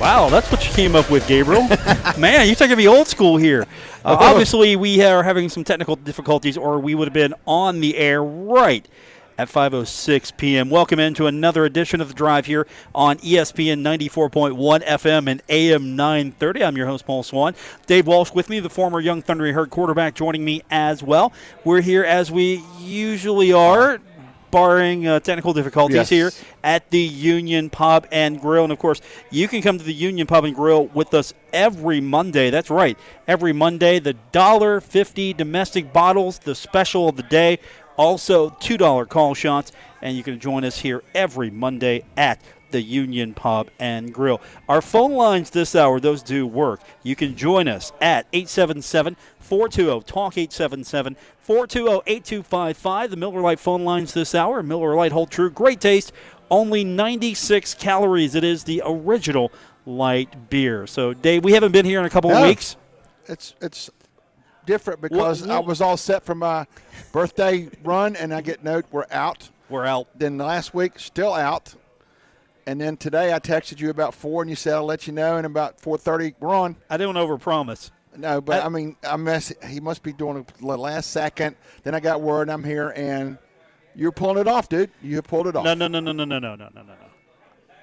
Wow, that's what you came up with, Gabriel. Man, you're taking me old school here. Obviously, we are having some technical difficulties, or we would have been on the air right at 5:06 p.m. Welcome into another edition of The Drive here on ESPN 94.1 FM and AM 930. I'm your host, Paul Swann. Dave Walsh with me, the former Young Thunder Herd quarterback, joining me as well. We're here as we usually are, barring technical difficulties here at the Union Pub and Grill. And, of course, you can come to the Union Pub and Grill with us every Monday. That's right, every Monday. The $1.50 domestic bottles, the special of the day. Also, $2 call shots, and you can join us here every Monday at the Union Pub and Grill. Our phone lines this hour, those do work. You can join us at 877-420-TALK, 877-420-8255. The Miller Lite phone lines this hour. Miller Lite hold true. Great taste, only 96 calories. It is the original light beer. So, Dave, we haven't been here in a couple of weeks. It's different because I was all set for my birthday run, and I get note we're out. We're out. Then last week, still out. And then today I texted you about 4, and you said I'll let you know, and about 4:30 we're on. I don't overpromise. No, but he must be doing it the last second. Then I got word I'm here, and you're pulling it off, dude. You pulled it off. No.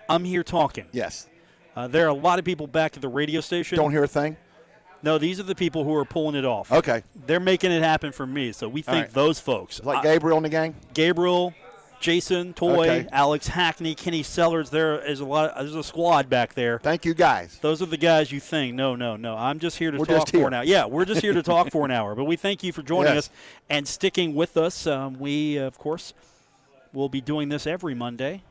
I'm here talking. Yes. There are a lot of people back at the radio station. Don't hear a thing? No, these are the people who are pulling it off. Okay. They're making it happen for me, so we thank those folks. Like Gabriel in the gang? Gabriel, Jason, Toy, Alex Hackney, Kenny Sellers. There's a squad back there. Thank you, guys. Those are the guys you think. No. I'm just here to talk for an hour. Yeah, we're just here to talk for an hour. But we thank you for joining us and sticking with us. We, of course, will be doing this every Monday.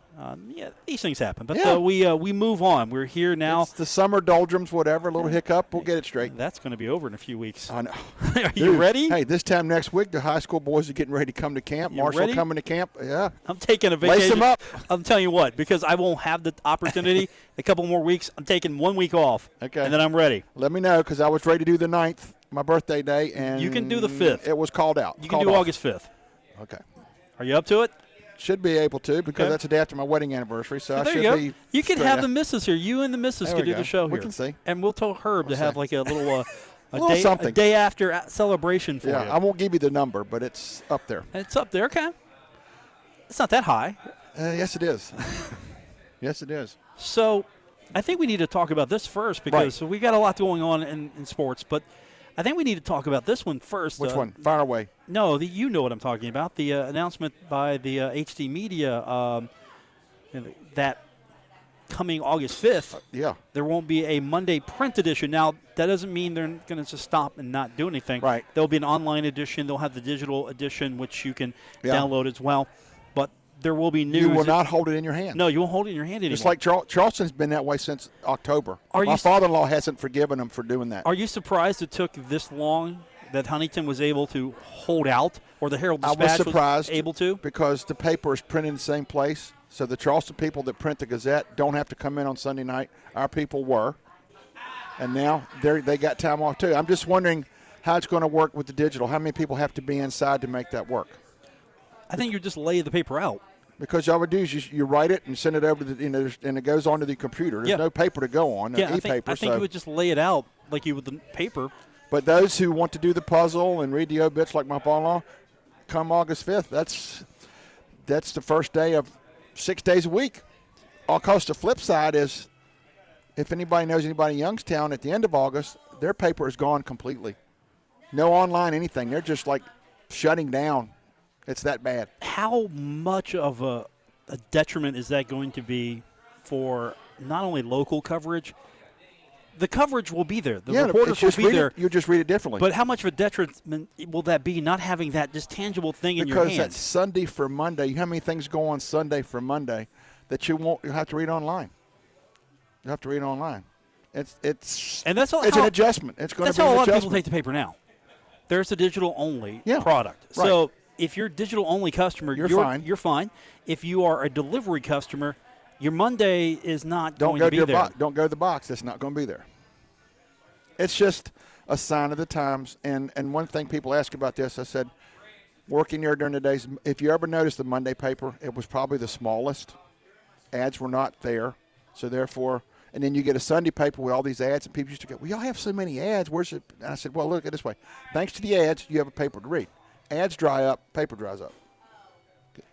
These things happen, but we move on. We're here now. It's the summer doldrums, whatever, a little hiccup. We'll get it straight. That's going to be over in a few weeks. I know. Are you ready? Hey, this time next week, the high school boys are getting ready to come to camp. Marshall coming to camp. Yeah. I'm taking a vacation. Lace them up. I'm telling you what, because I won't have the opportunity a couple more weeks. I'm taking 1 week off, and then I'm ready. Let me know, because I was ready to do the 9th, my birthday day, and you can do the 5th. It was called out. You can do August 5th. Okay. Are you up to it? Should be able to, because that's the day after my wedding anniversary. So there I should you go. You can have the missus here. You and the missus can do the show here. We can see. And we'll tell Herb to have like a little something. A day after celebration for you. I won't give you the number, but it's up there. It's up there, okay. It's not that high. Yes, it is. Yes, it is. So I think we need to talk about this first, because we got a lot going on in sports, but I think we need to talk about this one first. Which one? Fire away. No, you know what I'm talking about. The announcement by the HD Media that coming August 5th, there won't be a Monday print edition. Now, that doesn't mean they're going to just stop and not do anything. Right. There'll be an online edition. They'll have the digital edition, which you can download as well. But there will be news. You will not hold it in your hand. No, you won't hold it in your hand anymore. Just like Charleston's been that way since October. My father-in-law hasn't forgiven him for doing that. Are you surprised it took this long that Huntington was able to hold out, or the Herald-Dispatch was able to? Because the paper is printed in the same place. So the Charleston people that print the Gazette don't have to come in on Sunday night. Our people were. And now they got time off too. I'm just wondering how it's going to work with the digital. How many people have to be inside to make that work? I think you just lay the paper out. Because all we do is you write it and send it over to and it goes onto the computer. There's no paper to go on, e-paper. I think you would just lay it out like you would the paper. But those who want to do the puzzle and read the obits like my father-in-law, come August 5th, that's the first day of 6 days a week. Of course, the flip side is, if anybody knows anybody in Youngstown, at the end of August, their paper is gone completely. No online anything. They're just like shutting down. It's that bad. How much of a detriment is that going to be for not only local coverage? The coverage will be there. The reporters will be there. You'll just read it differently. But how much of a detriment will that be, not having that just tangible thing in your hand? Because that's Sunday for Monday. How many things go on Sunday for Monday that you'll have to read online? You have to read online. It's an adjustment. It's going to be an adjustment. That's how a lot of people take the paper now. There's a digital-only product. Right. So if you're a digital-only customer, you're fine. You're fine. If you are a delivery customer, your Monday is not going to be there. Don't go to the box. It's not going to be there. It's just a sign of the times. And one thing people ask about this, I said, working here during the days, if you ever noticed the Monday paper, it was probably the smallest. Ads were not there. So, therefore, And then you get a Sunday paper with all these ads, and people used to go, "We all have so many ads. Where's it?" And I said, "Well, look at it this way. Thanks to the ads, you have a paper to read. Ads dry up, paper dries up.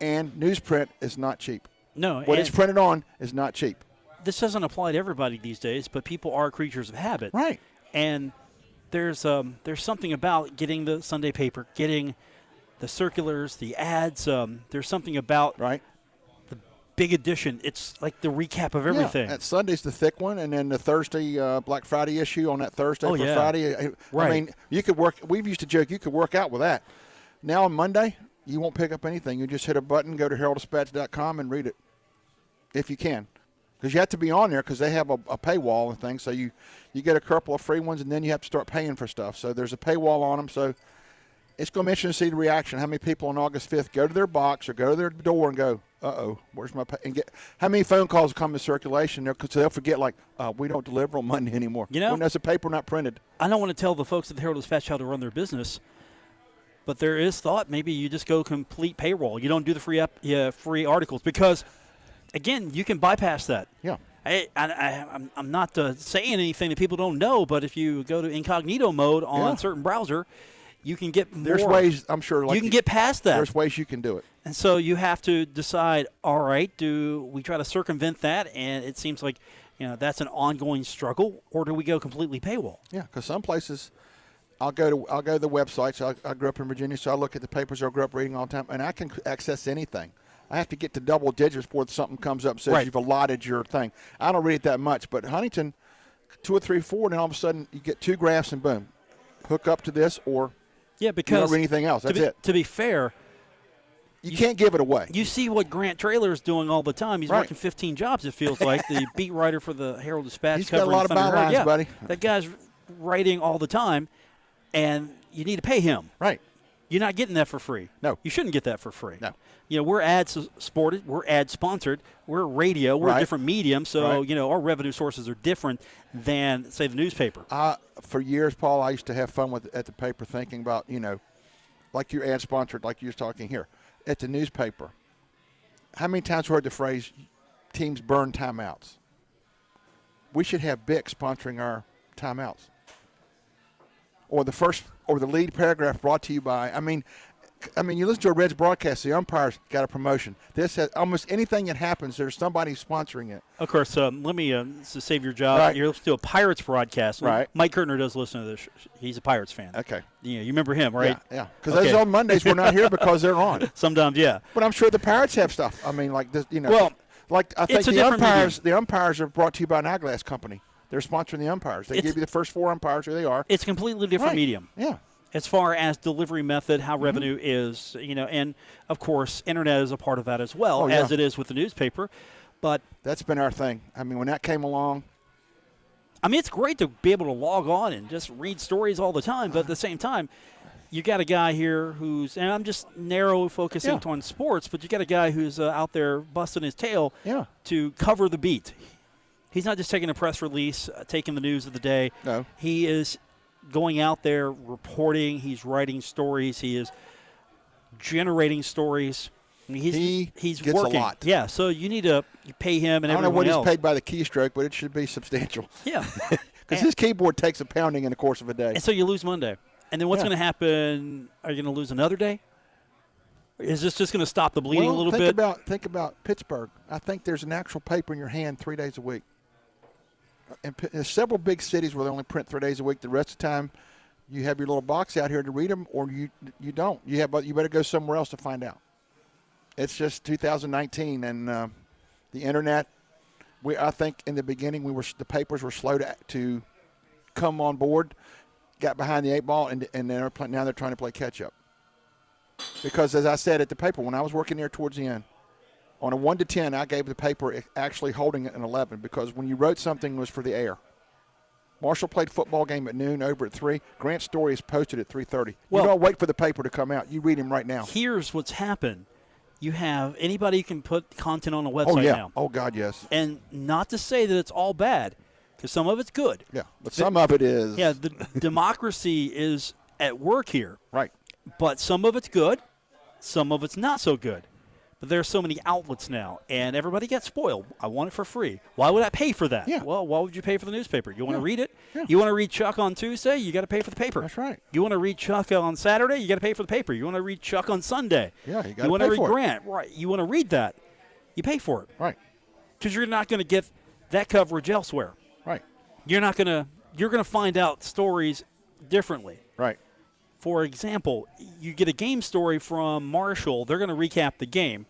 And newsprint is not cheap. No, what it's printed on is not cheap. This doesn't apply to everybody these days, but people are creatures of habit. Right. And there's something about getting the Sunday paper, getting the circulars, the ads. There's something about right. the big edition. It's like the recap of everything. Yeah, Sunday's the thick one, and then the Thursday, Black Friday issue on that Thursday for yeah. Friday. Right. I mean, you could work. We've used to joke you could work out with that. Now on Monday, you won't pick up anything. You just hit a button, go to heralddispatch.com, and read it if you can. Because you have to be on there because they have a paywall and things. So you get a couple of free ones, and then you have to start paying for stuff. So there's a paywall on them. So it's going to be interesting to see the reaction. How many people on August 5th go to their box or go to their door and go, uh-oh, where's my pay? And get how many phone calls come in circulation there because they'll forget, like, we don't deliver on Monday anymore. You know, when there's a paper not printed. I don't want to tell the folks at the Herald-Dispatch how to run their business, but there is thought maybe you just go complete payroll. You don't do the free articles because, again, you can bypass that. Yeah. I'm not saying anything that people don't know, but if you go to incognito mode on a certain browser, you can get more. There's ways, I'm sure. Like you can get past that. There's ways you can do it. And so you have to decide, all right, do we try to circumvent that? And it seems like, that's an ongoing struggle, or do we go completely paywall? Yeah, because some places I'll go to the websites. I grew up in Virginia, so I look at the papers I grew up reading all the time, and I can access anything. I have to get to double digits before something comes up and says you've allotted your thing. I don't read it that much, but Huntington, 2 or 3, 4, and then all of a sudden you get 2 graphs and boom, hook up to this or because you don't read anything else. That's it. To be fair, you can't give it away. You see what Grant Traylor's doing all the time. He's working 15 jobs, it feels like. The beat writer for the Herald-Dispatch. He's got a lot of bylines, buddy. That guy's writing all the time, and you need to pay him. Right. You're not getting that for free. No. You shouldn't get that for free. No. We're ad-supported. We're ad-sponsored. We're radio. We're a different medium. So, our revenue sources are different than, say, the newspaper. For years, Paul, I used to have fun at the paper thinking about, like you're ad-sponsored, like you were talking here. At the newspaper, how many times have you heard the phrase, teams burn timeouts? We should have BIC sponsoring our timeouts. Or the lead paragraph brought to you by, I mean, you listen to a Reds broadcast, the umpires got a promotion. This has almost anything that happens, there's somebody sponsoring it. Of course, let me to save your job. Right. You're listening to a Pirates broadcast. Right. Mike Kirtner does listen to this. He's a Pirates fan. Okay. You remember him, right? Yeah. Because those on Mondays we're not here because they're on. Sometimes, yeah. But I'm sure the Pirates have stuff. I mean, like this, Well, like I think it's a the different umpires. The umpires are brought to you by an eyeglass company. They're sponsoring the umpires. They give you the first 4 umpires, who they are. It's a completely different medium. Yeah. As far as delivery method, how revenue is, and of course, internet is a part of that as well, as it is with the newspaper. But that's been our thing. I mean, when that came along, it's great to be able to log on and just read stories all the time. But at the same time, you got a guy here who's, and I'm just narrow focusing on sports, but you got a guy who's out there busting his tail to cover the beat. He's not just taking a press release, taking the news of the day. No, he is going out there reporting. He's writing stories. He is generating stories. I mean, he's gets working a lot. Yeah, so you need to pay him and everyone else. I don't know what he's paid by the keystroke, but it should be substantial. Yeah. Because his keyboard takes a pounding in the course of a day. And so you lose Monday. And then what's going to happen? Are you going to lose another day? Is this just going to stop the bleeding a little bit? Think about Pittsburgh. I think there's an actual paper in your hand 3 days a week. And there's several big cities where they only print 3 days a week. The rest of the time, you have your little box out here to read them, or you don't. You better go somewhere else to find out. It's just 2019, and the internet. I think in the beginning the papers were slow to come on board, got behind the 8 ball, and now they're trying to play catch up. Because as I said at the paper, when I was working there towards the end, on a 1 to 10, I gave the paper actually holding it an 11 because when you wrote something, it was for the air. Marshall played football game at noon, over at 3. Grant's story is posted at 3:30. You don't wait for the paper to come out. You read him right now. Here's what's happened. You have anybody can put content on a website now. Oh, God, yes. And not to say that it's all bad, because some of it's good. Yeah, but some of it is. Yeah, the democracy is at work here. Right. But some of it's good, some of it's not so good. But there's so many outlets now, and everybody gets spoiled. I want it for free. Why would I pay for that? Yeah. Well, why would you pay for the newspaper? You want to read it? Yeah. You want to read Chuck on Tuesday? You got to pay for the paper. That's right. You want to read Chuck on Saturday? You got to pay for the paper. You want to read Chuck on Sunday? Yeah, you got to pay for it. You want to read Grant? Right. You want to read that? You pay for it. Right. Because you're not going to get that coverage elsewhere. Right. You're going to find out stories differently. Right. For example, you get a game story from Marshall. They're going to recap the game.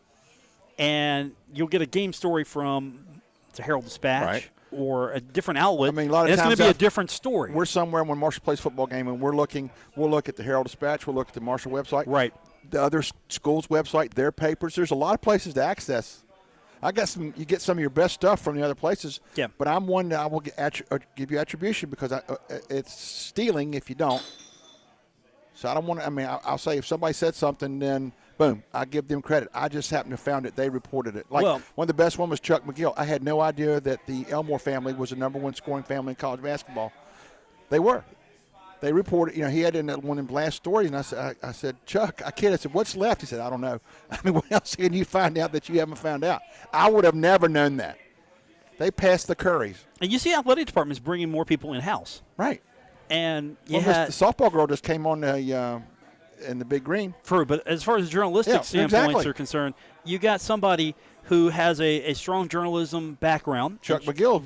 And you'll get a game story from the Herald Dispatch or a different outlet. I mean, a lot of and it's times going to be a different story. We're somewhere when Marshall plays football game, and we'll look at the Herald Dispatch, we'll look at the Marshall website, right? The other school's website, their papers. There's a lot of places to access. I got some. You get some of your best stuff from the other places. Yeah. But I'm one that I will give you attribution because it's stealing if you don't. So I don't want to. I mean, I'll say if somebody said something, then boom, I give them credit. I just happened to found it. They reported it. Like one of the best one was Chuck McGill. I had no idea that the Elmore family was the #1 scoring family in college basketball. They were. They reported. He had in that one in blast stories, and I said, Chuck, I said, what's left? He said, I don't know. I mean, what else can you find out that you haven't found out? I would have never known that. They passed the Currys. And you see, athletic departments bringing more people in house. Right. And the softball girl just came on in the big green. True, but as far as journalistic standpoints are concerned, you got somebody who has a strong journalism background. Chuck McGill,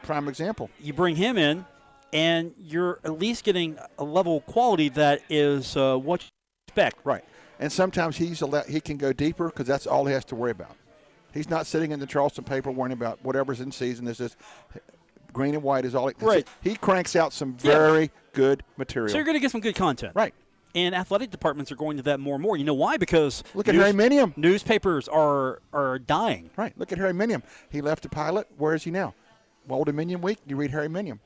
prime example. You bring him in, and you're at least getting a level of quality that is what you expect. Right. And sometimes he can go deeper because that's all he has to worry about. He's not sitting in the Charleston paper worrying about whatever's in season. This is green and white is all. Right. He cranks out some very good material. So you're going to get some good content. Right. And athletic departments are going to that more and more. You know why? Because look at Harry Minium. Newspapers are dying. Right. Look at Harry Minium. He left the Pilot. Where is he now? Old Dominion Week. You read Harry Minium.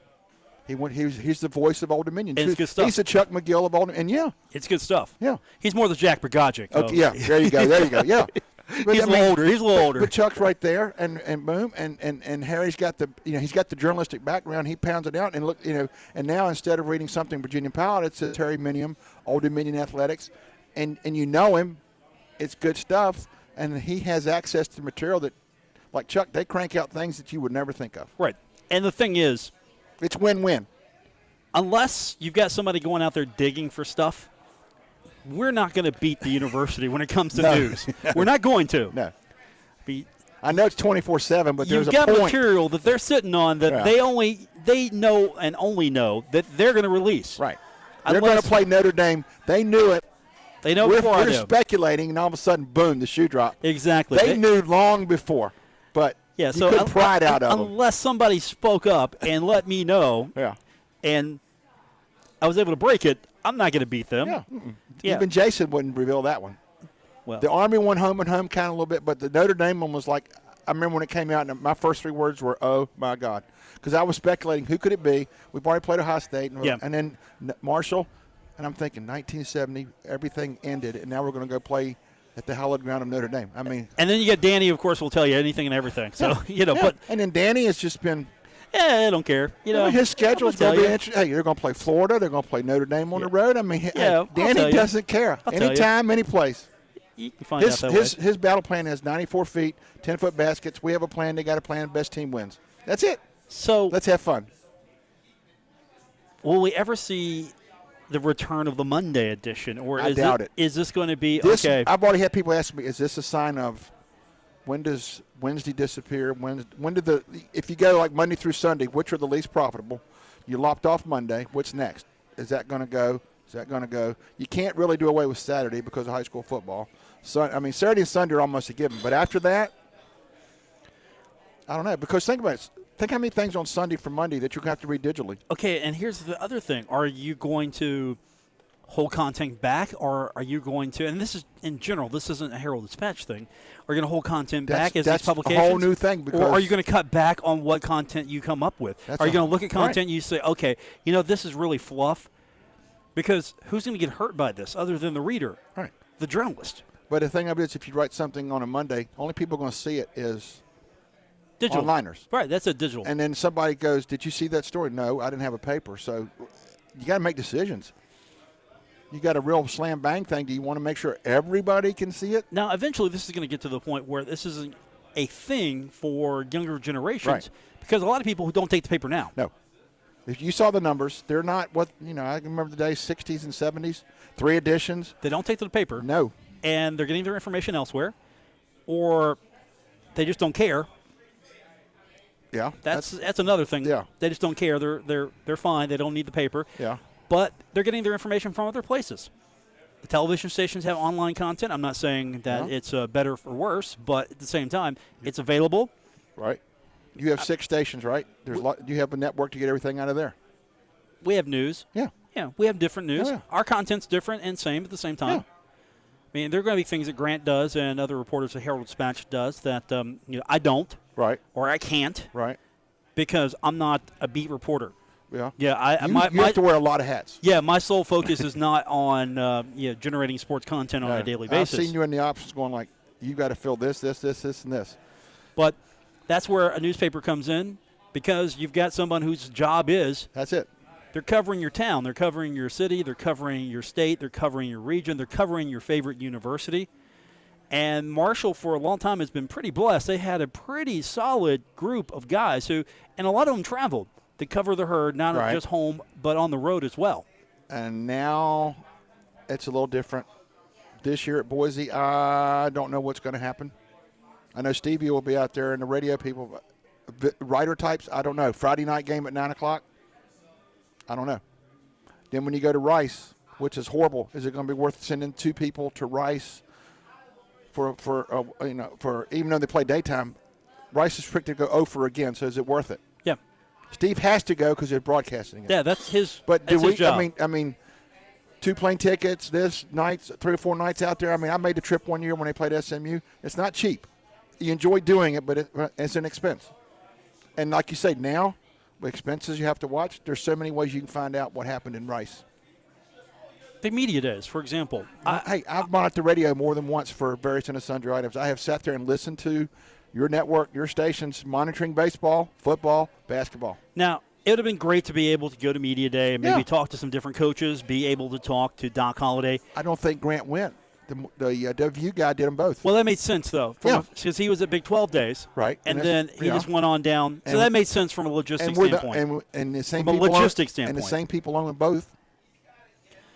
He's the voice of Old Dominion. It's good stuff. He's the Chuck McGill of Old Dominion. And it's good stuff. Yeah. He's more the Jack Bragagic. Okay, yeah. There you go. Yeah. But, He's a little older. But Chuck's right there, and boom, and Harry's got the he's got the journalistic background. He pounds it out, and look, and now instead of reading something Virginia Pilot, it says Harry Minium, Old Dominion Athletics, and you know him, it's good stuff, and he has access to material that, like Chuck, they crank out things that you would never think of. Right, and the thing is, it's win-win. Unless you've got somebody going out there digging for stuff. We're not going to beat the university when it comes to news. We're not going to. No. I know it's 24/7, but there's a point. You've got material that they're sitting on that they know and only know that they're going to release. Right. They're going to play Notre Dame. They knew it. They know before I do. We're speculating, and all of a sudden, boom, the shoe drop. Exactly. They knew long before, but you couldn't pry it out of them. Unless somebody spoke up and let me know, and I was able to break it, I'm not going to beat them. Yeah. Even Jason wouldn't reveal that one. Well, the Army one home and home kind of a little bit, but the Notre Dame one was like, I remember when it came out, and my first 3 words were, oh, my God. Because I was speculating, who could it be? We've already played Ohio State, and then Marshall, and I'm thinking 1970, everything ended, and now we're going to go play at the hallowed ground of Notre Dame. I mean. And then you get Danny, of course, will tell you anything and everything. So, but. And then Danny has just been. Yeah, I don't care. His schedule's going to be interesting. Hey, they're going to play Florida. They're going to play Notre Dame on the road. I mean, Danny doesn't care. Anytime, any place. You can find out that way. His battle plan has 94 feet, 10-foot baskets. We have a plan. They got a plan. Best team wins. That's it. So let's have fun. Will we ever see the return of the Monday edition, or I doubt it? Is this going to be okay? I've already had people ask me, is this a sign of when does Wednesday disappear? When did if you go like Monday through Sunday, which are the least profitable? You lopped off Monday. What's next? Is that going to go? Is that going to go? You can't really do away with Saturday because of high school football. So Saturday and Sunday are almost a given. But after that, I don't know. Because think about it. Think how many things on Sunday from Monday that you have to read digitally. Okay, and here's the other thing. Are you going to hold content back, or are you going to, and this is in general, this isn't a Herald Dispatch thing, are you going to hold content back as these publications? That's a whole new thing. Because or are you going to cut back on what content you come up with? Are you going to look at content and you say, okay, this is really fluff? Because who's going to get hurt by this other than the reader, the journalist? But the thing of it is, if you write something on a Monday, only people are going to see it is digital. Onliners. Right, that's a digital. And then somebody goes, did you see that story? No, I didn't have a paper. So you got to make decisions. You got a real slam bang thing. Do you want to make sure everybody can see it? Now, eventually, this is going to get to the point where this isn't a thing for younger generations, Right. because a lot of people who don't take the paper now. No. If you saw the numbers, they're not what, I can remember the days, 60s and 70s, 3 editions. They don't take to the paper. No. And they're getting their information elsewhere, or they just don't care. Yeah. That's another thing. Yeah. They just don't care. They're fine. They don't need the paper. Yeah. But they're getting their information from other places. The television stations have online content. I'm not saying that it's better or worse, but at the same time, it's available. Right. You have 6 stations, right? You have a network to get everything out of there. We have news. Yeah. Yeah, we have different news. Yeah. Our content's different and same at the same time. Yeah. I mean, there are going to be things that Grant does and other reporters at Herald Dispatch does that I don't. Right. Or I can't. Right. Because I'm not a beat reporter. Yeah. Yeah. You have to wear a lot of hats. Yeah, my sole focus is not on generating sports content on a daily basis. I've seen you in the office going like, you got to fill this, and this. But that's where a newspaper comes in, because you've got someone whose job is. That's it. They're covering your town. They're covering your city. They're covering your state. They're covering your region. They're covering your favorite university. And Marshall, for a long time, has been pretty blessed. They had a pretty solid group of guys who, and a lot of them traveled to cover the herd, not just home, but on the road as well. And now it's a little different. This year at Boise, I don't know what's going to happen. I know Stevie will be out there and the radio people. Writer types, I don't know. Friday night game at 9 o'clock, I don't know. Then when you go to Rice, which is horrible, is it going to be worth sending 2 people to Rice for even though they play daytime? Rice is predicted to go 0 for again, so is it worth it? Yeah. Steve has to go because they're broadcasting it. Yeah, that's his. But that's his job. I mean, 2 plane tickets, this nights, 3 or 4 nights out there. I mean, I made the trip one year when they played SMU. It's not cheap. You enjoy doing it, but it's an expense. And like you say, now with expenses you have to watch, there's so many ways you can find out what happened in Rice. Big media days, for example. I've monitored the radio more than once for various and sundry items. I have sat there and listened to your network, your stations, monitoring baseball, football, basketball. Now, it would have been great to be able to go to Media Day and maybe talk to some different coaches, be able to talk to Doc Holliday. I don't think Grant went. The WU guy did them both. Well, that made sense, though, because he was at Big 12 days. Right. And then he just went on down. So that made sense from a logistics standpoint. And the same from a logistics standpoint. And the same people own them both.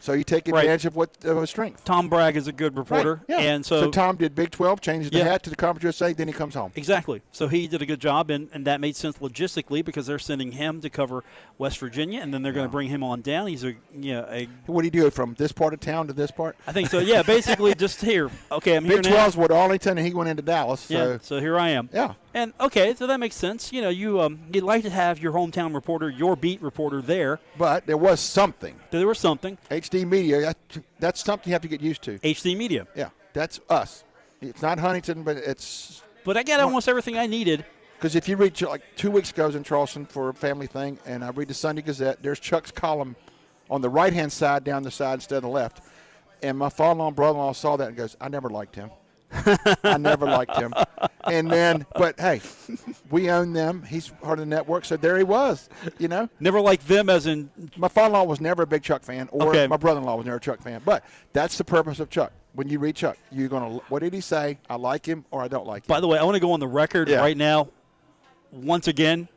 So you take advantage of a strength. Tom Bragg is a good reporter. Right. Yeah. And so Tom did Big 12, changed the hat to the Conference USA, then he comes home. Exactly. So he did a good job, and that made sense logistically because they're sending him to cover West Virginia, and then they're going to bring him on down. He's What do you do, from this part of town to this part? I think so, yeah, basically just here. Okay, I'm here Big now. 12's what, Arlington, and he went into Dallas. So here I am. Yeah. And, okay, so that makes sense. You know, you'd like to have your hometown reporter, your beat reporter there. But there was something. There was something. HD Media, that's something you have to get used to. HD Media. Yeah, that's us. It's not Huntington, but it's. But I got almost everything I needed. Because if you read, like 2 weeks ago I was in Charleston for a family thing, and I read the Sunday Gazette, there's Chuck's column on the right-hand side down the side instead of the left. And my father-in-law and brother-in-law saw that and goes, I never liked him. I never liked him. And then, but hey, we own them. He's part of the network, so there he was, Never liked them as in. My father-in-law was never a big Chuck fan, or my brother-in-law was never a Chuck fan. But that's the purpose of Chuck. When you read Chuck, you're going to, what did he say? I like him or I don't like him. By the way, I want to go on the record right now. Once again,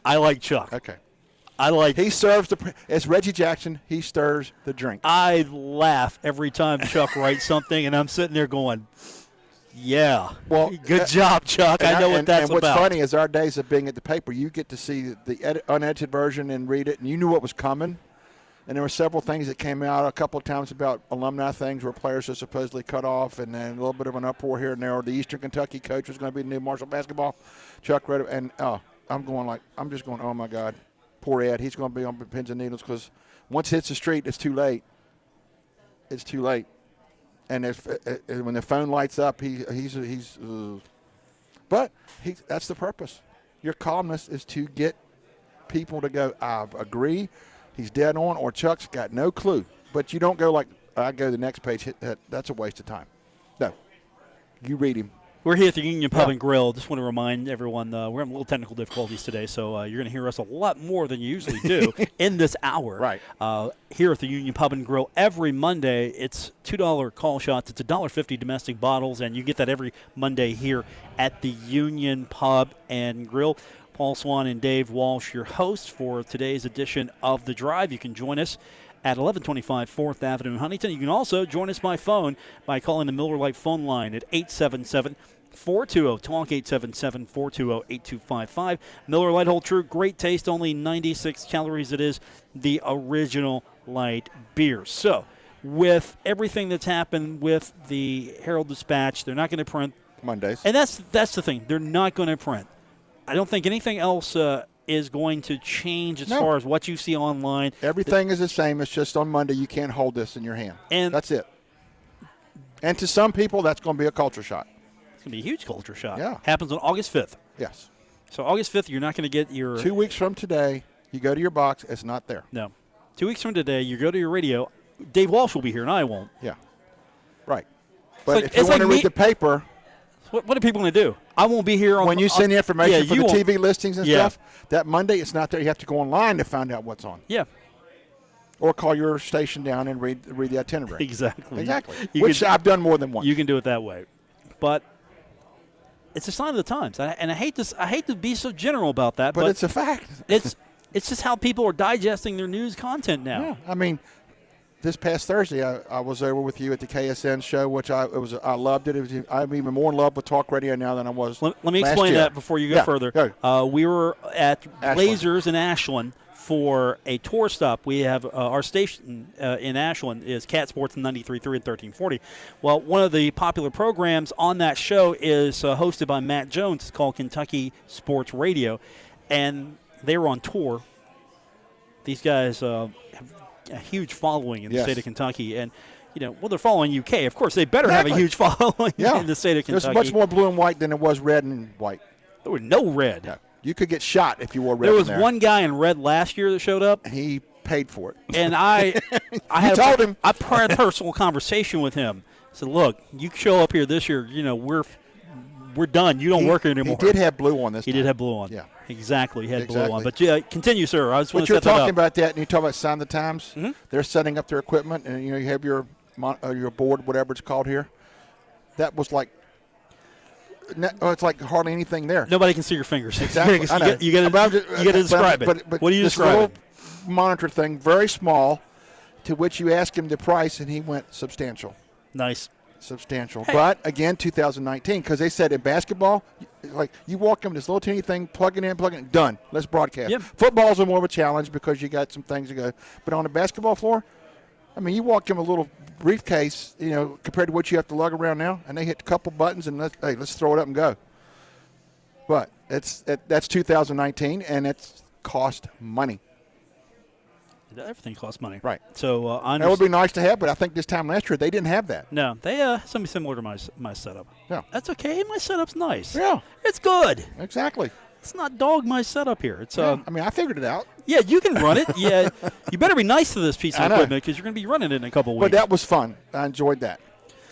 I like Chuck. Okay. He serves as Reggie Jackson, he stirs the drink. I laugh every time Chuck writes something, and I'm sitting there going, yeah, well, good job, Chuck. I know what that's about. And what's funny is our days of being at the paper, you get to see the unedited version and read it, and you knew what was coming. And there were several things that came out a couple of times about alumni things where players are supposedly cut off, and then a little bit of an uproar here and there. The Eastern Kentucky coach was going to be the new Marshall basketball. Chuck read it, and I'm just going, oh, my God. Poor Ed. He's going to be on pins and needles because once it hits the street, it's too late. It's too late. And when the phone lights up, but that's the purpose. Your columnist is to get people to go, I agree, he's dead on, or Chuck's got no clue. But you don't go like, I go to the next page, that's a waste of time. No. You read him. We're here at the Union Pub Yeah. and Grill. Just want to remind everyone we're having a little technical difficulties today, so you're going to hear us a lot more than you usually do in this hour. Right. Here at the Union Pub and Grill every Monday, it's $2 call shots. It's $1.50 domestic bottles, and you get that every Monday here at the Union Pub and Grill. Paul Swann and Dave Walsh, your hosts for today's edition of The Drive. You can join us at 1125 4th Avenue in Huntington. You can also join us by phone by calling the Miller Lite phone line at 877-420-TALK, 877-420-8255. Miller Lite hold true, great taste, only 96 calories. It is the original light beer. So, with everything that's happened with the Herald-Dispatch, they're not going to print Mondays. And that's the thing. They're not going to print. I don't think anything else is going to change as far as what you see online. Everything is the same. It's just on Monday you can't hold this in your hand. And that's it. And to some people, that's going to be a culture shock. It's going to be a huge culture shock. Yeah. Happens on August 5th. Yes. So August 5th, you're not going to get your... 2 weeks from today, you go to your box, it's not there. No. 2 weeks from today, you go to your radio. Dave Walsh will be here, and I won't. Yeah. Right. But if you want to read the paper... What are people going to do? I won't be here. When you send the information for the TV listings and stuff, that Monday it's not there. You have to go online to find out what's on. Yeah. Or call your station down and read the itinerary. Exactly. Which I've done more than once. You can do it that way. But it's a sign of the times. And I hate to be so general about that. But it's a fact. It's just how people are digesting their news content now. Yeah. I mean, this past Thursday, I was over with you at the KSN show, which I loved it. I'm even more in love with talk radio now than I was. Let me explain that before you go further. Go. We were at Blazers in Ashland for a tour stop. We have our station in Ashland is Cat Sports 93.3 and 1340. Well, one of the popular programs on that show is hosted by Matt Jones. It's called Kentucky Sports Radio, and they were on tour. These guys have a huge following in the state of Kentucky, and they're following UK. Of course, they better have a huge following in the state of Kentucky. There's much more blue and white than it was red and white. There was no red. No. You could get shot if you wore red. There was one guy in red last year that showed up. He paid for it, and I had a personal conversation with him. I said, "Look, you show up here this year. We're done. You don't work here anymore." He did have blue on this. He did have blue on. Yeah. Exactly, he had blue on. But continue, sir. I just want to set that up. But you're talking about that, and you talk about Sign the Times. Mm-hmm. They're setting up their equipment, and you have your board, whatever it's called here. That was like, it's like hardly anything there. Nobody can see your fingers. Exactly. I know. You got to describe it. But what do you describe? This little monitor thing, very small, to which you ask him the price, and he went substantial. Nice. Substantial. Hey. But, again, 2019, because they said in basketball, like you walk in with this little teeny thing, plug it in, done. Let's broadcast. Yep. Football's more of a challenge because you got some things to go. But on the basketball floor, I mean, you walk in with a little briefcase, compared to what you have to lug around now, and they hit a couple buttons and let's throw it up and go. But that's 2019, and it's cost money. Everything costs money. Right. So that would be nice to have, but I think this time last year they didn't have that. No, they something similar to my setup. Yeah. That's okay. My setup's nice. Yeah. It's good. Exactly. Let's not dog my setup here. It's I mean, I figured it out. Yeah, you can run it. Yeah. You better be nice to this piece of equipment because you're going to be running it in a couple weeks. But that was fun. I enjoyed that.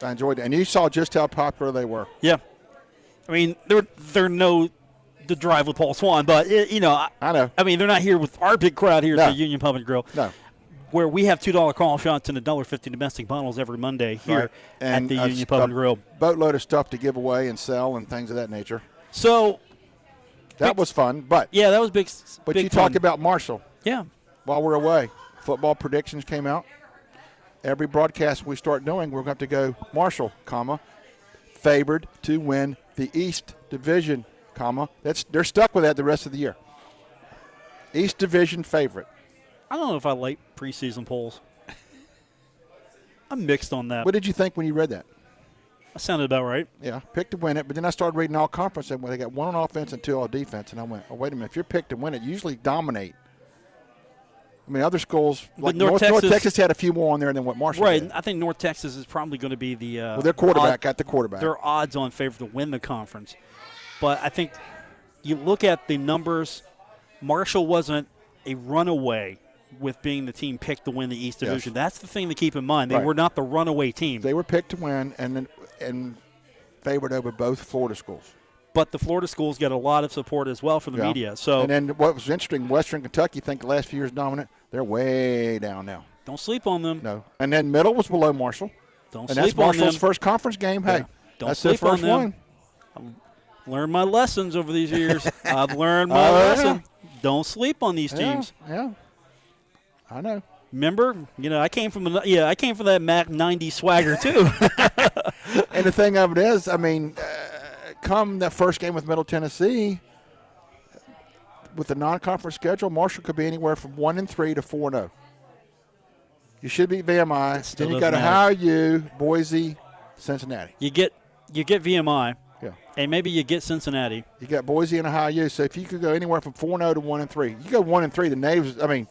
And you saw just how popular they were. Yeah. I mean, they're no the drive with Paul Swann, but I know. I mean, they're not here with our big crowd here at the Union Pub and Grill. No. Where we have $2 call shots and $1.50 domestic bottles every Monday here at the Union Pub and Grill. Boatload of stuff to give away and sell and things of that nature. So that was fun, but that was big. But big you fun. talk about Marshall. Yeah. While we're away, football predictions came out. Every broadcast we start doing, we're going to have to go Marshall, favored to win the East Division, they're stuck with that the rest of the year. East Division favorite. I don't know if I like preseason polls. I'm mixed on that. What did you think when you read that? That sounded about right. Yeah, picked to win it, but then I started reading all conference, and they got one on offense and two on defense, and I went, oh, wait a minute, if you're picked to win it, you usually dominate. I mean, other schools, like North Texas had a few more on there than what Marshall did. Right, I think North Texas is probably going to be the their quarterback got the quarterback. Their odds-on favorite to win the conference. But I think you look at the numbers, Marshall wasn't a runaway with being the team picked to win the East Division. That's the thing to keep in mind. They were not the runaway team. They were picked to win, and favored over both Florida schools. But the Florida schools get a lot of support as well from the media. So, and then what was interesting, Western Kentucky, think the last few years dominant, they're way down now. Don't sleep on them. No. And then Middle was below Marshall. Don't and sleep that's Marshall's on them. first conference game. Hey, Don't that's their sleep on first them. one. Learned my lessons over these years. I've learned my lesson. Don't sleep on these teams. Yeah, I know. Remember, I came from that Mac 90 swagger too. And the thing of it is, I mean, come that first game with Middle Tennessee, with the non-conference schedule, Marshall could be anywhere from 1-3 to 4-0. You should beat VMI. Then you got Ohio U, Boise, Cincinnati. You get VMI. Yeah. And maybe you get Cincinnati. You got Boise and Ohio U. So if you could go anywhere from 4-0 to 1-3, you go 1-3. The Knaves. I mean,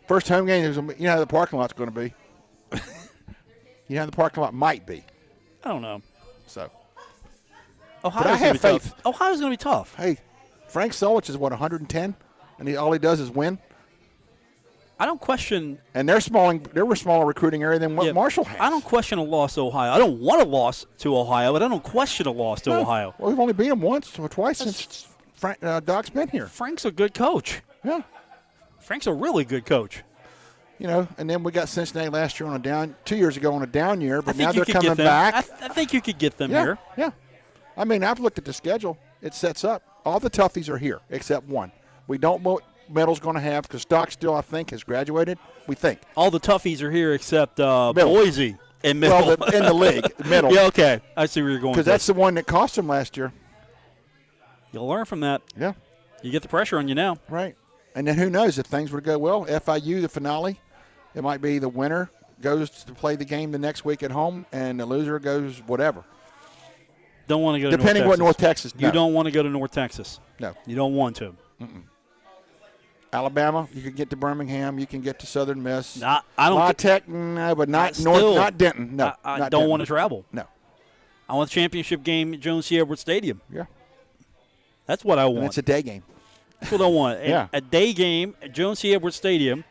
first home game. You know how the parking lot's going to be. You know how the parking lot might be. I don't know. So. Ohio's but I have faith. Tough. Ohio's going to be tough. Hey, Frank Solich is 110, and all he does is win. I don't question. And they're a smaller recruiting area than what Marshall has. I don't question a loss to Ohio. I don't want a loss to Ohio, but I don't question a loss to Ohio. Well, we've only beat them once or twice since Doc's been here. Frank's a good coach. Yeah. Frank's a really good coach. And then we got Cincinnati last year 2 years ago on a down year, but now they're coming back. I think you could get them here. Yeah. I mean, I've looked at the schedule. It sets up. All the toughies are here except one. We don't know what Middle's going to have because Doc still, I think, has graduated. We think. All the toughies are here except Boise and Middle. Well, in the league, Middle. Yeah, okay. I see where you're going. Because that's the one that cost them last year. You'll learn from that. Yeah. You get the pressure on you now. Right. And then who knows if things were to go well. FIU, the finale, it might be the winner goes to play the game the next week at home, and the loser goes whatever. Don't want to go to depending North what North Texas. You don't want to go to North Texas. No. You don't want to. Mm-mm. Alabama, you can get to Birmingham, you can get to Southern Miss. I don't. La Tech, no, but not North, not Denton. No, I don't want to travel. No. I want the championship game at Jones C. Edwards Stadium. Yeah. That's what I want. And it's a day game. That's what I want. Yeah. A day game at Jones C. Edwards Stadium,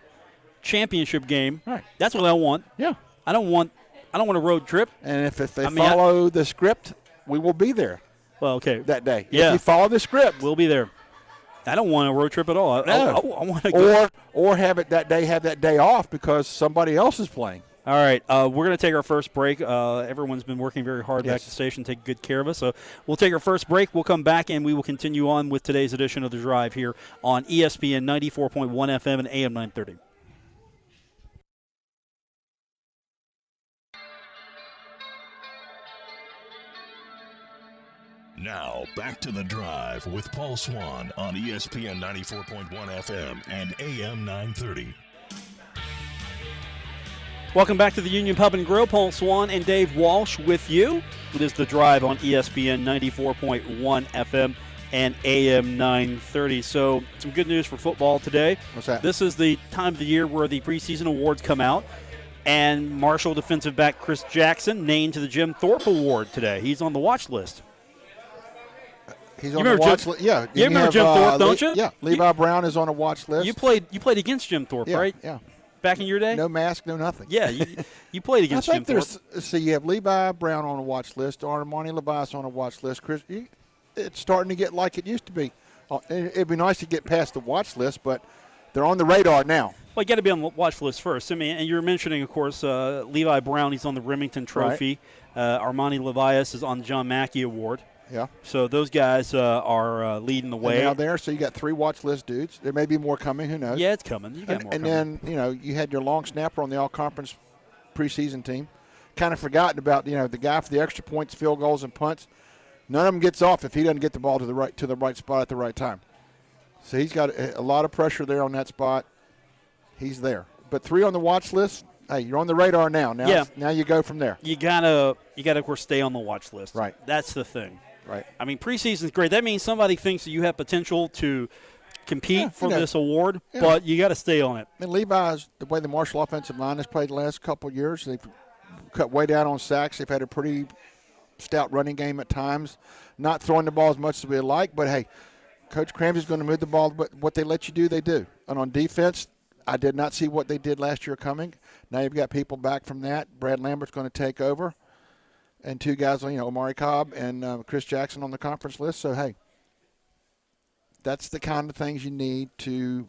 championship game. Right. That's what I want. Yeah. I don't want a road trip. And if they follow the script, we will be there. Well, okay. That day. Yeah. If you follow the script, we'll be there. I don't want a road trip at all. No. I want to go. Or have that day off because somebody else is playing. All right, we're going to take our first break. Everyone's been working very hard back at the station, taking good care of us. So we'll take our first break. We'll come back, and we will continue on with today's edition of The Drive here on ESPN 94.1 FM and AM 930. Now, back to The Drive with Paul Swann on ESPN 94.1 FM and AM 930. Welcome back to the Union Pub and Grill. Paul Swann and Dave Walsh with you. It is The Drive on ESPN 94.1 FM and AM 930. So some good news for football today. What's that? This is the time of the year where the preseason awards come out. And Marshall defensive back Chris Jackson named to the Jim Thorpe Award today. He's on the watch list. He's on the watch list. Yeah. You remember Jim Thorpe, don't you? Yeah. Levi Brown is on a watch list. You played against Jim Thorpe, right? Yeah. Back in your day? No mask, no nothing. Yeah, you played against Jim Thorpe. So you have Levi Brown on a watch list, Armani Levias on a watch list. Chris, it's starting to get like it used to be. It'd be nice to get past the watch list, but they're on the radar now. Well, you got to be on the watch list first. I mean, and you're mentioning, of course, Levi Brown. He's on the Remington Trophy. Right. Armani Levias is on the John Mackey Award. Yeah. So those guys are leading the way. Now there, so you got 3 watch list dudes. There may be more coming. Who knows? Yeah, it's coming. You got more coming. And then, you had your long snapper on the all-conference preseason team. Kind of forgotten about, the guy for the extra points, field goals, and punts. None of them gets off if he doesn't get the ball to the right spot at the right time. So he's got a lot of pressure there on that spot. He's there. But 3 on the watch list. Hey, you're on the radar now. Now you go from there. You gotta of course stay on the watch list. Right. That's the thing. Right. I mean, preseason's great. That means somebody thinks that you have potential to compete for this award, but you got to stay on it. And Levi's, the way the Marshall offensive line has played the last couple of years, they've cut way down on sacks. They've had a pretty stout running game at times, not throwing the ball as much as we like. But, hey, Coach Cramsey's going to move the ball. But what they let you do, they do. And on defense, I did not see what they did last year coming. Now you've got people back from that. Brad Lambert's going to take over. and 2 guys, Omari Cobb and Chris Jackson on the conference list. So, hey, that's the kind of things you need to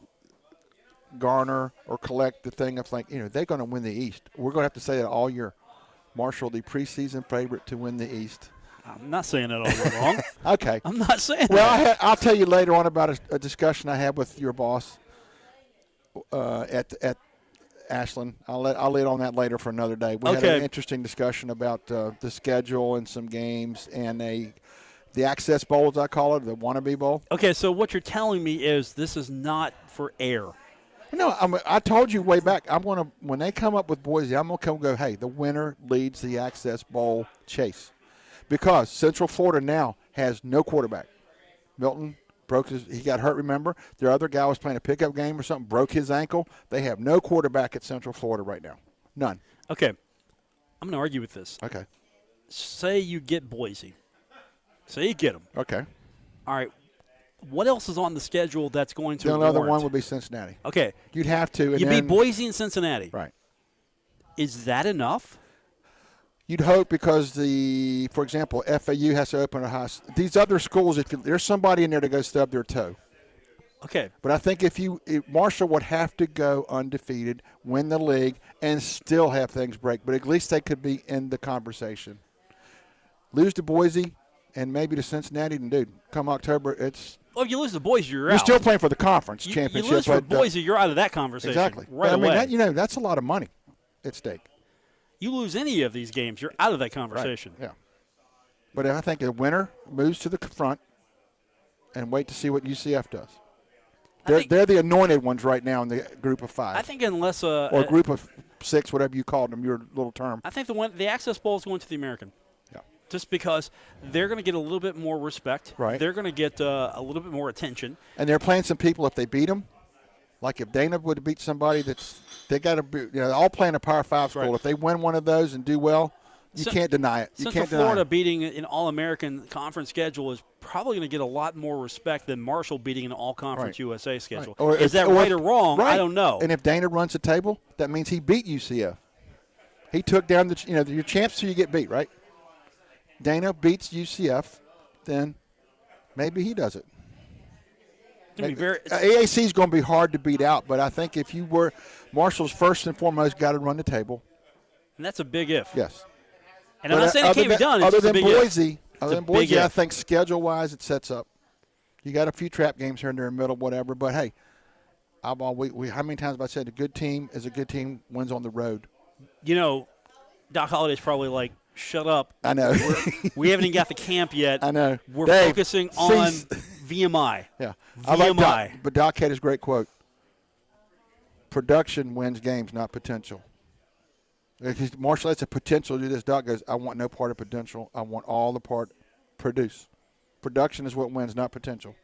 garner or collect the thing of they're going to win the East. We're going to have to say that all year. Marshall, the preseason favorite to win the East. I'm not saying that all year long. Okay. I'm not saying that. Well, I'll tell you later on about a discussion I had with your boss at Ashland. I'll lead on that later for another day. We had an interesting discussion about the schedule and some games and the Access Bowl, as I call it, the wannabe bowl. Okay, so what you're telling me is this is not for air. No, I told you way back. When they come up with Boise, I'm gonna go. Hey, the winner leads the Access Bowl chase, because Central Florida now has no quarterback. Milton he got hurt. Remember, their other guy was playing a pickup game or something, broke his ankle. They have no quarterback at Central Florida right now. None. Okay, I'm gonna argue with this. Okay. Say you get Boise. Say you get them. Okay. All right. What else is on the schedule that's going to warrant? The other one would be Cincinnati. Okay. You'd have to. You beat Boise and Cincinnati. Right. Is that enough? You'd hope, because for example, FAU has to open a high. These other schools, there's somebody in there to go stub their toe. Okay. But I think if Marshall would have to go undefeated, win the league, and still have things break. But at least they could be in the conversation. Lose to Boise and maybe to Cincinnati, and dude, come October, it's. Well, if you lose to Boise, you're out. You're still playing for the conference championship. You lose to Boise, you're out of that conversation. Exactly. Right away. I mean, that's a lot of money at stake. You lose any of these games, you're out of that conversation. Right. Yeah. But I think a winner moves to the front and wait to see what UCF does. They're the anointed ones right now in the group of 5. I think unless or group of 6, whatever you called them, your little term. I think the Access Bowl is going to the American. Yeah. Just because they're going to get a little bit more respect. Right. They're going to get a little bit more attention. And they're playing some people if they beat them. Like if Dana would beat somebody they got to be, all playing a Power 5 school. Right. If they win one of those and do well, you can't deny it. Central Florida beating an All-American conference schedule is probably going to get a lot more respect than Marshall beating an All-Conference USA schedule. Right. Is that right or wrong? Right. I don't know. And if Dana runs the table, that means he beat UCF. He took down your champs till you get beat, right? Dana beats UCF, then maybe he does it. AAC is going to be hard to beat out, but I think if you were Marshall's first and foremost got to run the table. And that's a big if. Yes. And I'm not saying it can't be done. It's Other than Boise, I think schedule-wise it sets up. You got a few trap games here and there in the middle, whatever. But, hey, how many times have I said a good team is a good team wins on the road? Doc Holliday's probably like, shut up. I know. We haven't even got the camp yet. I know. We're focusing on VMI. Yeah. VMI. I like Doc, but Doc had his great quote. Production wins games, not potential. Marshall has a potential to do this. Doc goes, I want no part of potential. I want all the part produce. Production is what wins, not potential.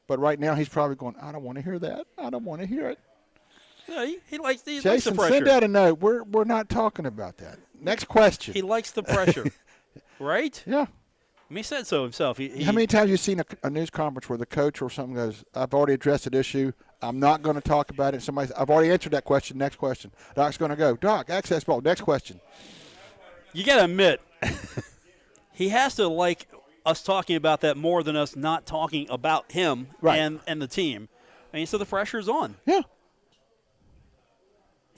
But right now he's probably going, I don't want to hear that. I don't want to hear it. Yeah, he likes the Jason, pressure. send out a note. We're not talking about that. Next question. He likes the pressure, right? Yeah. I mean, he said so himself. How many times have you seen a news conference where the coach or something goes, I've already addressed that issue. I'm not going to talk about it. I've already answered that question. Next question. Doc's going to go, Doc, Access Bowl. Next question. You got to admit, he has to like us talking about that more than us not talking about him and the team. I mean, so the pressure's on. Yeah.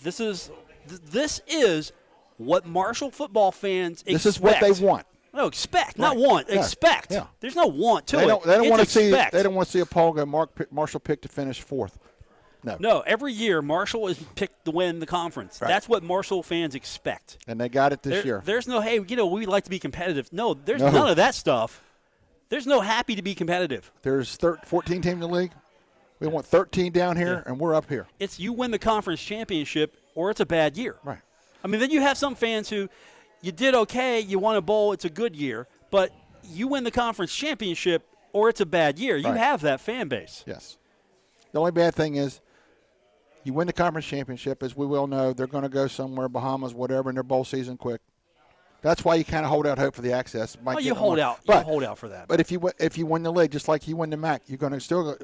This is what Marshall football fans expect. This is what they want. No, expect, not want. Yeah. Expect. Yeah. There's no want to it. They don't want to see. They don't want to see a poll go. Marshall picked to finish 4th. No. Every year Marshall is picked to win the conference. Right. That's what Marshall fans expect. And they got it this year. There's no we like to be competitive. No, there's none of that stuff. There's no happy to be competitive. There's 14 teams in the league. We want 13 down here, and we're up here. It's you win the conference championship, or it's a bad year. Right. I mean, then you have some fans who, you did okay, you won a bowl, it's a good year, but you win the conference championship, or it's a bad year. You have that fan base. Yes. The only bad thing is, you win the conference championship, as we well know, they're going to go somewhere, Bahamas, whatever, in their bowl season quick. That's why you kind of hold out hope for the access. You hold out. You hold out for that. But if you win the league, just like you win the MAC, you're going to still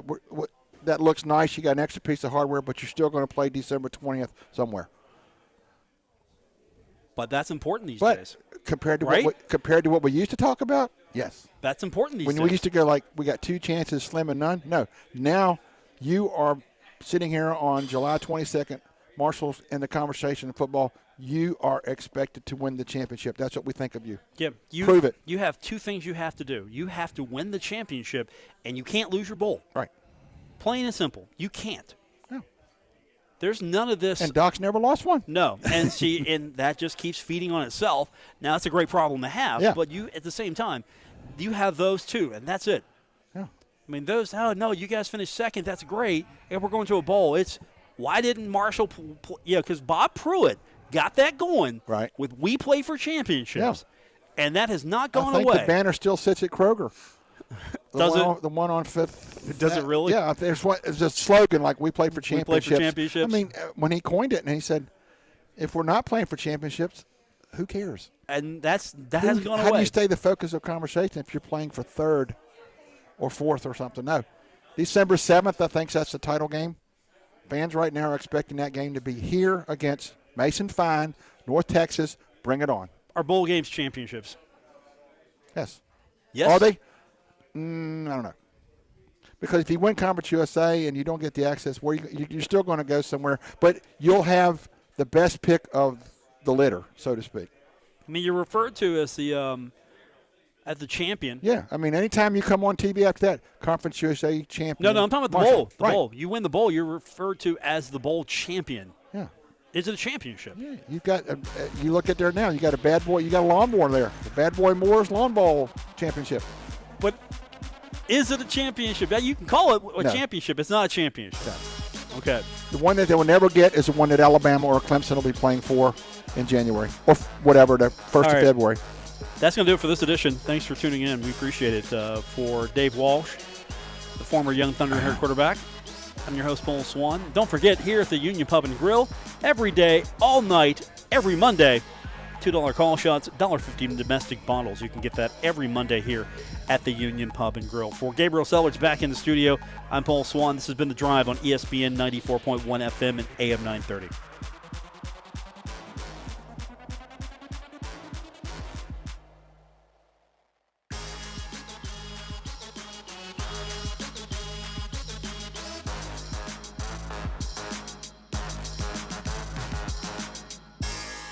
that looks nice. You got an extra piece of hardware, but you're still going to play December 20th somewhere. But that's important these But days. compared to Right? compared to what we used to talk about, yes. That's important these When days. we used to go like we got 2 chances, slim and none. No, now you are sitting here on July 22nd. Marshall's in the conversation in football. You are expected to win the championship. That's what we think of you. Yeah, Prove it. You have 2 things you have to do. You have to win the championship, and you can't lose your bowl. Right. Plain and simple. You can't. No. There's none of this. And Doc's never lost one. No, and see, and that just keeps feeding on itself. Now, that's a great problem to have, Yeah. but you, at the same time, you have those 2, and that's it. Yeah. I mean, those, oh, no, you guys finished second. That's great. And we're going to a bowl. It's, why didn't Marshall, because Bob Pruitt got that going Right. with We Play for Championships, and that has not gone I think away. the banner still sits at Kroger. Does it? The one on 5th. Does it really? Yeah, there's a slogan like we play for We championships. play for championships. I mean, when he coined it, and he said, if we're not playing for championships, who cares? And that hasn't gone How away. do you stay the focus of conversation if you're playing for 3rd or 4th or something? No. December 7th, I think that's the title game. Fans right now are expecting that game to be here against Mason Fine, North Texas. Bring it on. Our bowl games championships. Yes. Yes. Are they? I don't know. Because if you win Conference USA and you don't get the access, where you're still going to go somewhere, but you'll have the best pick of the litter, so to speak. I mean, you're referred to as the champion. Yeah, I mean, anytime you come on TV after that, Conference USA champion. No, I'm talking about the Marshall. bowl. The Right. bowl. You win the bowl, you're referred to as the bowl champion. Yeah. Is it a championship? Yeah, you've got. You look at there now. You got a bad boy. You got a lawnmower there. The Bad Boy Moore's Lawn Ball Championship. But is it a championship? Yeah, you can call it a No. championship. It's not a championship. No. Okay. The one that they will never get is the one that Alabama or Clemson will be playing for in January or whatever, the 1st All of right. February. That's going to do it for this edition. Thanks for tuning in. We appreciate it. For Dave Walsh, the former Young Thunder head quarterback, I'm your host, Paul Swann. Don't forget, here at the Union Pub and Grill, every day, all night, every Monday, $2 call shots, $1.50 domestic bottles. You can get that every Monday here at the Union Pub and Grill. For Gabriel Sellards back in the studio, I'm Paul Swann. This has been The Drive on ESPN 94.1 FM and AM 930.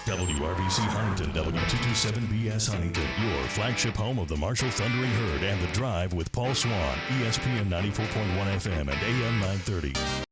WRBC Huntington, W227BS Huntington, your flagship home of the Marshall Thundering Herd and The Drive with Paul Swann, ESPN 94.1 FM and AM 930.